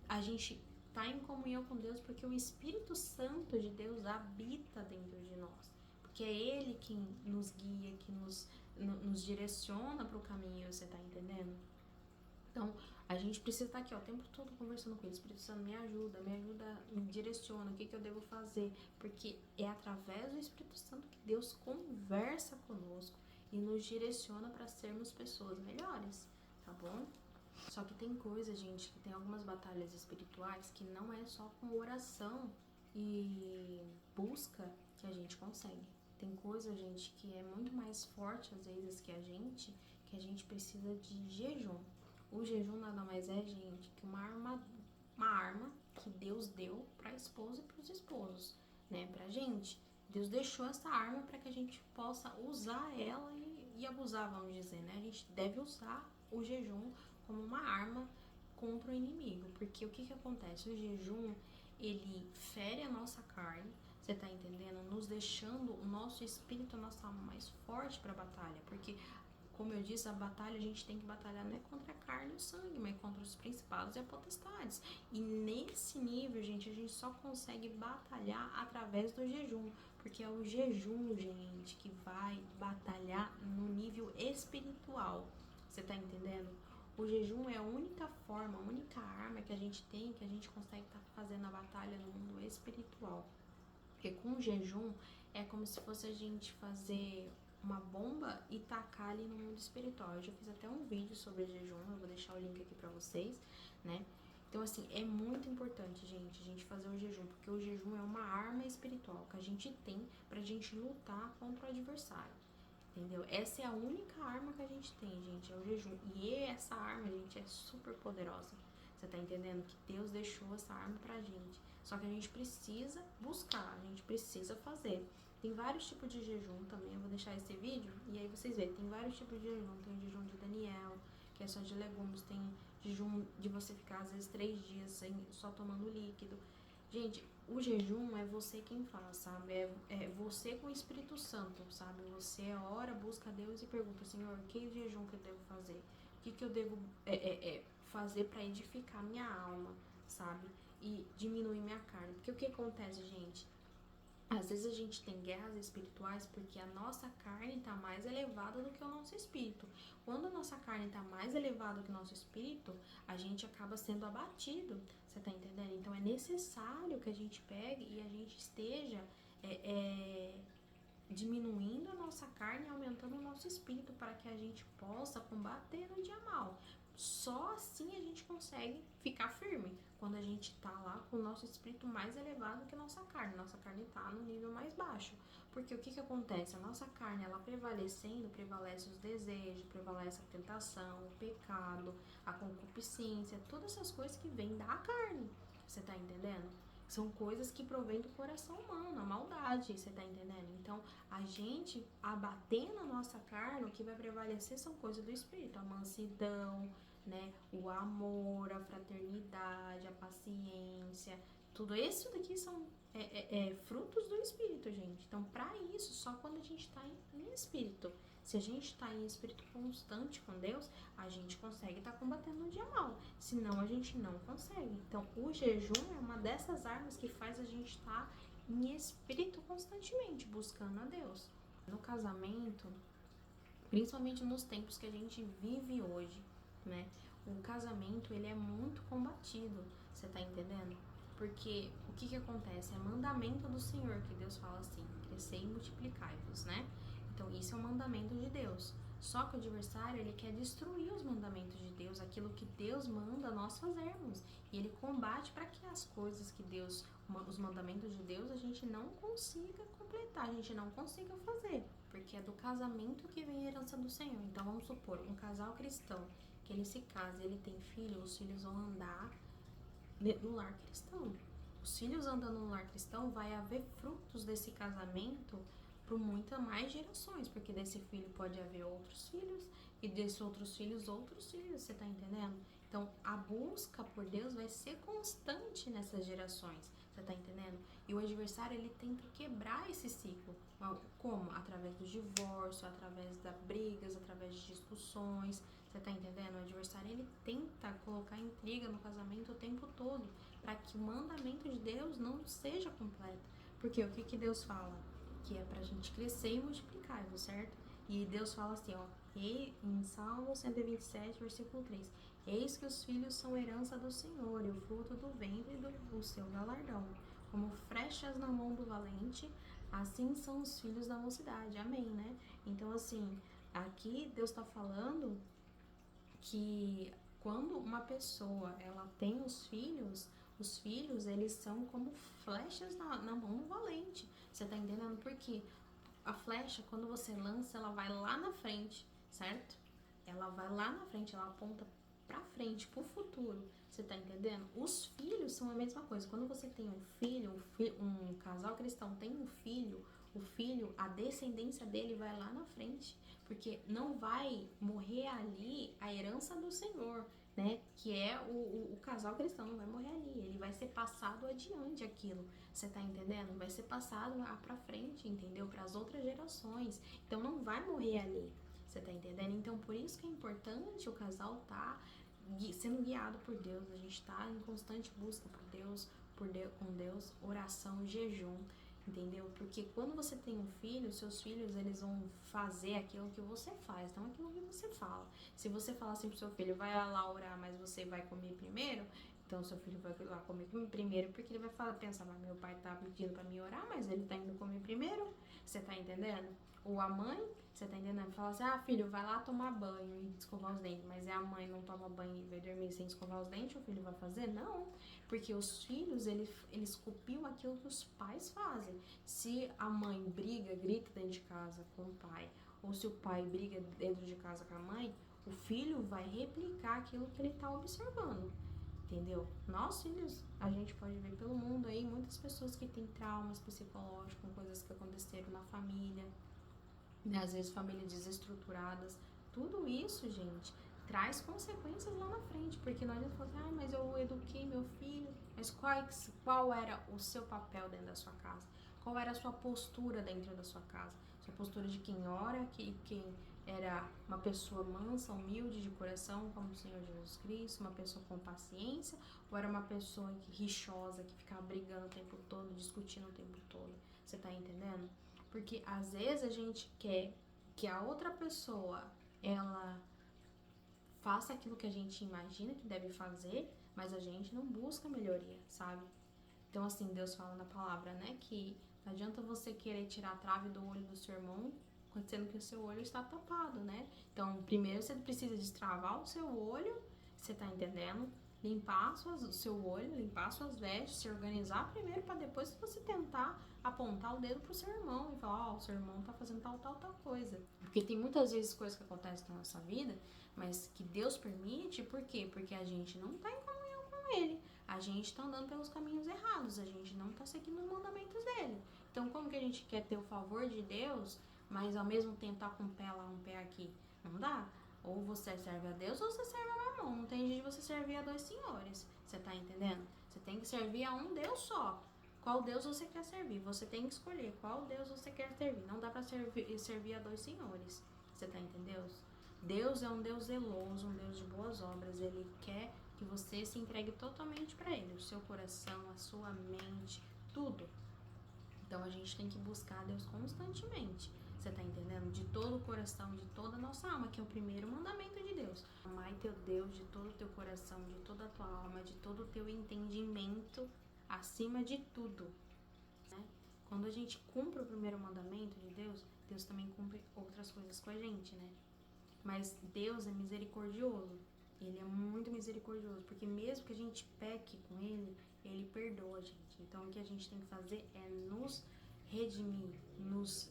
A gente tá em comunhão com Deus porque o Espírito Santo de Deus habita dentro de nós. Porque é Ele que nos guia, que nos direciona para o caminho, você tá entendendo? Então, a gente precisa estar aqui, ó, o tempo todo conversando com ele. Espírito Santo, me ajuda, me direciona, o que eu devo fazer? Porque é através do Espírito Santo que Deus conversa conosco e nos direciona para sermos pessoas melhores, tá bom? Só que tem coisa, gente, que tem algumas batalhas espirituais que não é só com oração e busca que a gente consegue. Tem coisa, gente, que é muito mais forte às vezes que a gente precisa de jejum. O jejum nada mais é, gente, que uma arma que Deus deu para a esposa e para os esposos, né? Pra gente. Deus deixou essa arma para que a gente possa usar ela e abusar, vamos dizer, né? A gente deve usar o jejum como uma arma contra o inimigo, porque o que acontece? O jejum, ele fere a nossa carne, você tá entendendo? Nos deixando o nosso espírito, a nossa alma mais forte para a batalha, porque como eu disse, a batalha a gente tem que batalhar não é contra a carne e o sangue, mas contra os principados e as potestades. E nesse nível, gente, a gente só consegue batalhar através do jejum, porque é o jejum, gente, que vai batalhar no nível espiritual. Você tá entendendo? O jejum é a única forma, a única arma que a gente tem, que a gente consegue estar fazendo a batalha no mundo espiritual. Porque com o jejum é como se fosse a gente fazer uma bomba e tacar ali no mundo espiritual. Eu já fiz até um vídeo sobre jejum, eu vou deixar o link aqui pra vocês, né? Então, assim, é muito importante, gente, a gente fazer o jejum, porque o jejum é uma arma espiritual que a gente tem pra gente lutar contra o adversário, entendeu? Essa é a única arma que a gente tem, gente, é o jejum. E essa arma, gente, é super poderosa. Você tá entendendo? Que Deus deixou essa arma pra gente. Só que a gente precisa buscar, a gente precisa fazer. Tem vários tipos de jejum também, eu vou deixar esse vídeo e aí vocês veem, tem vários tipos de jejum. Tem o jejum de Daniel, que é só de legumes, tem jejum de você ficar às vezes 3 dias só tomando líquido. Gente, o jejum é você quem faz, sabe? É você com o Espírito Santo, sabe? Você ora, busca a Deus e pergunta, Senhor, que jejum que eu devo fazer? O que eu devo fazer para edificar minha alma, sabe? E diminuir minha carne. Porque o que acontece, gente? Às vezes a gente tem guerras espirituais porque a nossa carne está mais elevada do que o nosso espírito. Quando a nossa carne está mais elevada que o nosso espírito, a gente acaba sendo abatido. Você tá entendendo? Então é necessário que a gente pegue e a gente esteja diminuindo a nossa carne e aumentando o nosso espírito para que a gente possa combater no dia mal. Só assim a gente consegue ficar firme, quando a gente tá lá com o nosso espírito mais elevado que a nossa carne. Nossa carne tá no nível mais baixo. Porque o que acontece? A nossa carne, ela prevalecendo, prevalece os desejos, prevalece a tentação, o pecado, a concupiscência, todas essas coisas que vêm da carne. Você tá entendendo? São coisas que provêm do coração humano, a maldade, você tá entendendo? Então, a gente abatendo a nossa carne, o que vai prevalecer são coisas do espírito, a mansidão, né? O amor, a fraternidade, a paciência, Tudo isso daqui são frutos do Espírito, gente. Então, para isso, só quando a gente está em Espírito. Se a gente está em Espírito constante com Deus, a gente consegue estar combatendo o dia mal. Senão, a gente não consegue. Então, o jejum é uma dessas armas que faz a gente estar em Espírito constantemente, buscando a Deus. No casamento, principalmente nos tempos que a gente vive hoje, né? O casamento, ele é muito combatido, você tá entendendo? Porque o que acontece? É mandamento do Senhor que Deus fala assim, crescei e multiplicai-vos, né? Então, isso é um mandamento de Deus. Só que o adversário, ele quer destruir os mandamentos de Deus, aquilo que Deus manda nós fazermos. E ele combate para que as coisas que Deus, os mandamentos de Deus, a gente não consiga completar, a gente não consiga fazer. Porque é do casamento que vem a herança do Senhor. Então, vamos supor, um casal cristão, que ele se casa e ele tem filho, os filhos vão andar no lar cristão. Os filhos andando no lar cristão, vai haver frutos desse casamento por muitas mais gerações, porque desse filho pode haver outros filhos, e desses outros filhos, você tá entendendo? Então, a busca por Deus vai ser constante nessas gerações, você tá entendendo? E o adversário, ele tenta quebrar esse ciclo. Como? Através do divórcio, através das brigas, através de discussões, você tá entendendo? O adversário, ele tenta colocar intriga no casamento o tempo todo, para que o mandamento de Deus não seja completo. Porque o que Deus fala? Que é pra gente crescer e multiplicar, certo? E Deus fala assim, ó, em Salmo 127, versículo 3, eis que os filhos são herança do Senhor, e o fruto do ventre do seu galardão. Como flechas na mão do valente, assim são os filhos da mocidade. Amém, né? Então, assim, aqui Deus tá falando que quando uma pessoa, ela tem os filhos, eles são como flechas na mão do valente. Você tá entendendo? Porque a flecha, quando você lança, ela vai lá na frente, certo? Ela vai lá na frente, ela aponta pra frente, pro futuro. Você tá entendendo? Os filhos são a mesma coisa. Quando você tem um filho, um casal cristão tem um filho, o filho, a descendência dele vai lá na frente. Porque não vai morrer ali a herança do Senhor, né? Que é o casal cristão, não vai morrer ali. Ele vai ser passado adiante aquilo. Você tá entendendo? Vai ser passado lá pra frente, entendeu? Para as outras gerações. Então não vai morrer ali. Você tá entendendo? Então por isso que é importante o casal tá sendo guiado por Deus. A gente tá em constante busca por Deus, com Deus, oração, jejum. Entendeu? Porque quando você tem um filho, seus filhos, eles vão fazer aquilo que você faz, não aquilo que você fala. Se você falar assim pro seu filho, vai lá orar, mas você vai comer primeiro, então seu filho vai lá comer primeiro, porque ele vai pensar, mas meu pai tá pedindo pra mim orar, mas ele tá indo comer primeiro. Você tá entendendo? Ou a mãe, você tá entendendo? Fala assim, filho, vai lá tomar banho e escovar os dentes, mas a mãe não toma banho e vai dormir sem escovar os dentes, o filho vai fazer? Não. Porque os filhos, eles copiam aquilo que os pais fazem. Se a mãe briga, grita dentro de casa com o pai, ou se o pai briga dentro de casa com a mãe, o filho vai replicar aquilo que ele está observando. Entendeu? Nós, filhos, a gente pode ver pelo mundo aí muitas pessoas que têm traumas psicológicos, com coisas que aconteceram na família, né? Às vezes famílias desestruturadas. Tudo isso, gente, traz consequências lá na frente, porque nós já falamos, mas eu eduquei meu filho, mas qual era o seu papel dentro da sua casa? Qual era a sua postura dentro da sua casa? Sua postura de quem ora, quem era uma pessoa mansa, humilde de coração, como o Senhor Jesus Cristo, uma pessoa com paciência, ou era uma pessoa rixosa, que ficava brigando o tempo todo, discutindo o tempo todo? Você tá entendendo? Porque às vezes a gente quer que a outra pessoa, ela faça aquilo que a gente imagina que deve fazer, mas a gente não busca melhoria, sabe? Então, assim, Deus fala na palavra, né, que não adianta você querer tirar a trave do olho do seu irmão, sendo que o seu olho está tapado, né? Então, primeiro você precisa destravar o seu olho, você tá entendendo? Limpar o seu olho, limpar suas vestes, se organizar primeiro para depois você tentar apontar o dedo pro seu irmão e falar, o seu irmão tá fazendo tal coisa. Porque tem muitas vezes coisas que acontecem na nossa vida, mas que Deus permite, por quê? Porque a gente não tá em comunhão com Ele. A gente tá andando pelos caminhos errados, a gente não tá seguindo os mandamentos dele. Então, como que a gente quer ter o favor de Deus, mas ao mesmo tempo tá com um pé lá, um pé aqui? Não dá. Ou você serve a Deus ou você serve a Mamon. Não tem jeito de você servir a dois senhores. Você tá entendendo? Você tem que servir a um Deus só. Qual Deus você quer servir? Você tem que escolher qual Deus você quer servir. Não dá pra servir a dois senhores. Você tá entendendo? Deus é um Deus zeloso, um Deus de boas obras. Ele quer que você se entregue totalmente para Ele. O seu coração, a sua mente, tudo. Então a gente tem que buscar Deus constantemente. Você tá entendendo? De todo o coração, de toda a nossa alma, que é o primeiro mandamento de Deus. Amai teu Deus de todo o teu coração, de toda a tua alma, de todo o teu entendimento, acima de tudo. Né? Quando a gente cumpre o primeiro mandamento de Deus, Deus também cumpre outras coisas com a gente, né? Mas Deus é misericordioso. Ele é muito misericordioso, porque mesmo que a gente peque com Ele, Ele perdoa a gente. Então o que a gente tem que fazer é nos redimir, nos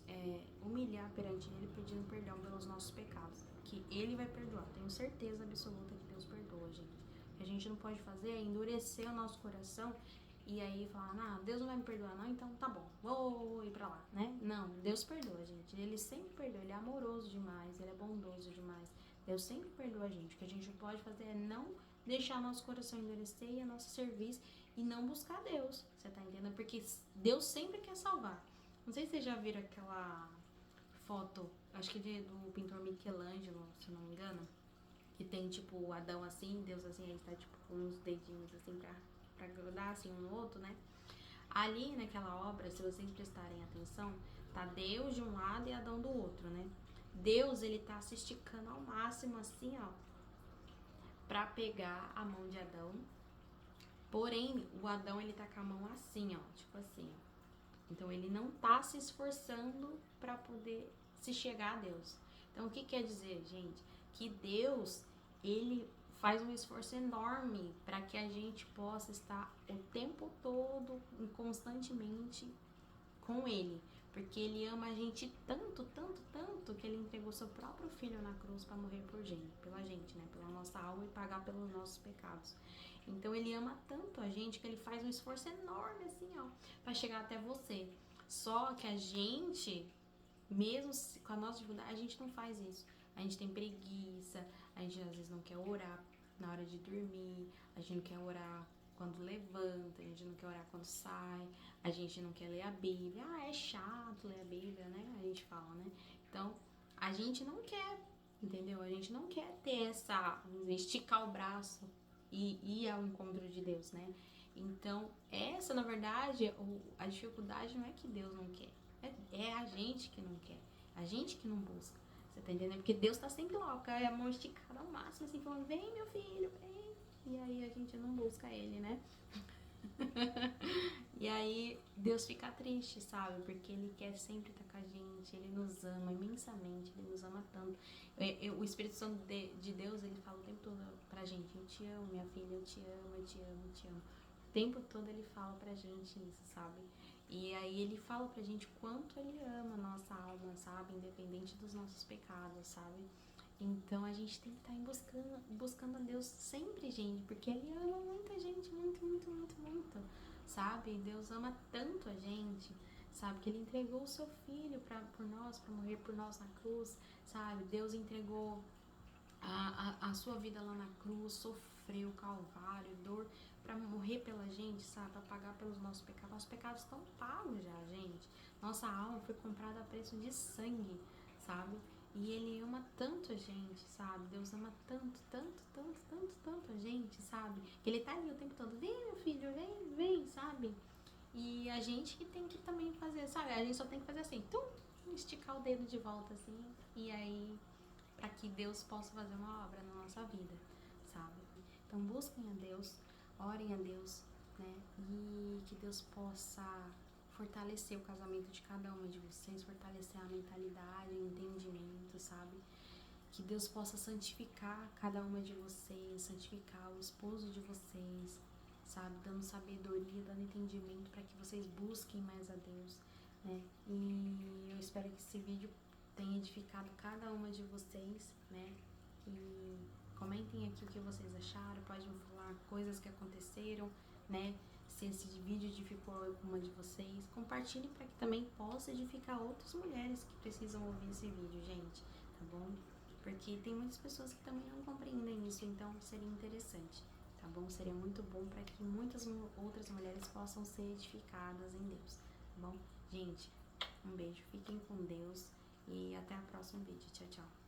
humilhar perante Ele, pedindo perdão pelos nossos pecados, que Ele vai perdoar. Tenho certeza absoluta que Deus perdoa a gente. O que a gente não pode fazer é endurecer o nosso coração e aí falar, não, Deus não vai me perdoar não, então tá bom, vou ir pra lá, né? Não, Deus perdoa, gente. Ele sempre perdoa, Ele é amoroso demais, Ele é bondoso demais. Deus sempre perdoa a gente. O que a gente pode fazer é não deixar nosso coração endurecer e a nossa serviço e não buscar Deus, você tá entendendo? Porque Deus sempre quer salvar. Não sei se vocês já viram aquela foto, acho que do pintor Michelangelo, se não me engano, que tem tipo o Adão assim, Deus assim, aí tá tipo com uns dedinhos assim pra grudar assim um no outro, né? Ali naquela obra, se vocês prestarem atenção, tá Deus de um lado e Adão do outro, né? Deus, ele tá se esticando ao máximo assim, ó, pra pegar a mão de Adão. Porém, o Adão, ele tá com a mão assim, ó, tipo assim, ó. Então, ele não tá se esforçando pra poder se chegar a Deus. Então, o que quer dizer, gente? Que Deus, ele faz um esforço enorme para que a gente possa estar o tempo todo, constantemente com Ele. Porque Ele ama a gente tanto, tanto, tanto, que Ele entregou seu próprio Filho na cruz para morrer por gente, pela gente, né? Pela nossa alma e pagar pelos nossos pecados. Então Ele ama tanto a gente que Ele faz um esforço enorme assim, ó, para chegar até você. Só que a gente, mesmo com a nossa dificuldade, a gente não faz isso. A gente tem preguiça, a gente às vezes não quer orar na hora de dormir, a gente não quer orar quando levanta, a gente não quer orar quando sai, a gente não quer ler a Bíblia. Ah, é chato ler a Bíblia, né? A gente fala, né? Então, a gente não quer, entendeu? A gente não quer ter esticar o braço e ir ao encontro de Deus, né? Então, essa, na verdade, a dificuldade não é que Deus não quer, é a gente que não quer, a gente que não busca, você tá entendendo? Porque Deus tá sempre lá, com a mão esticada ao máximo, assim, falando, vem meu filho, vem. E aí a gente não busca Ele, né? E aí Deus fica triste, sabe? Porque Ele quer sempre estar com a gente, Ele nos ama imensamente, Ele nos ama tanto. O Espírito Santo de Deus, Ele fala o tempo todo pra gente, eu te amo, minha filha, eu te amo, eu te amo, eu te amo. O tempo todo Ele fala pra gente isso, sabe? E aí Ele fala pra gente quanto Ele ama a nossa alma, sabe? Independente dos nossos pecados, sabe? Então a gente tem que estar buscando a Deus sempre, gente, porque Ele ama muita gente, muito, muito, muito, muito, sabe? Deus ama tanto a gente, sabe? Que Ele entregou o seu Filho por nós, para morrer por nós na cruz, sabe? Deus entregou a sua vida lá na cruz, sofreu calvário, dor, para morrer pela gente, sabe? Para pagar pelos nossos pecados. Nossos pecados estão pagos já, gente. Nossa alma foi comprada a preço de sangue, sabe? E Ele ama tanto a gente, sabe? Deus ama tanto, tanto, tanto, tanto, tanto a gente, sabe? Que Ele tá ali o tempo todo, vem meu filho, vem, vem, sabe? E a gente que tem que também fazer, sabe? A gente só tem que fazer assim, esticar o dedo de volta assim, e aí para que Deus possa fazer uma obra na nossa vida, sabe? Então busquem a Deus, orem a Deus, né? E que Deus possa fortalecer o casamento de cada uma de vocês, fortalecer a mentalidade, o entendimento, sabe? Que Deus possa santificar cada uma de vocês, santificar o esposo de vocês, sabe? Dando sabedoria, dando entendimento para que vocês busquem mais a Deus, né? E eu espero que esse vídeo tenha edificado cada uma de vocês, né? E comentem aqui o que vocês acharam, podem falar coisas que aconteceram, né? Se esse vídeo edificou alguma de vocês, compartilhe para que também possa edificar outras mulheres que precisam ouvir esse vídeo, gente, tá bom? Porque tem muitas pessoas que também não compreendem isso, então seria interessante, tá tá bom? Seria muito bom para que muitas outras mulheres possam ser edificadas em Deus, tá bom? Gente, um beijo, fiquem com Deus e até o próximo vídeo. Tchau, tchau.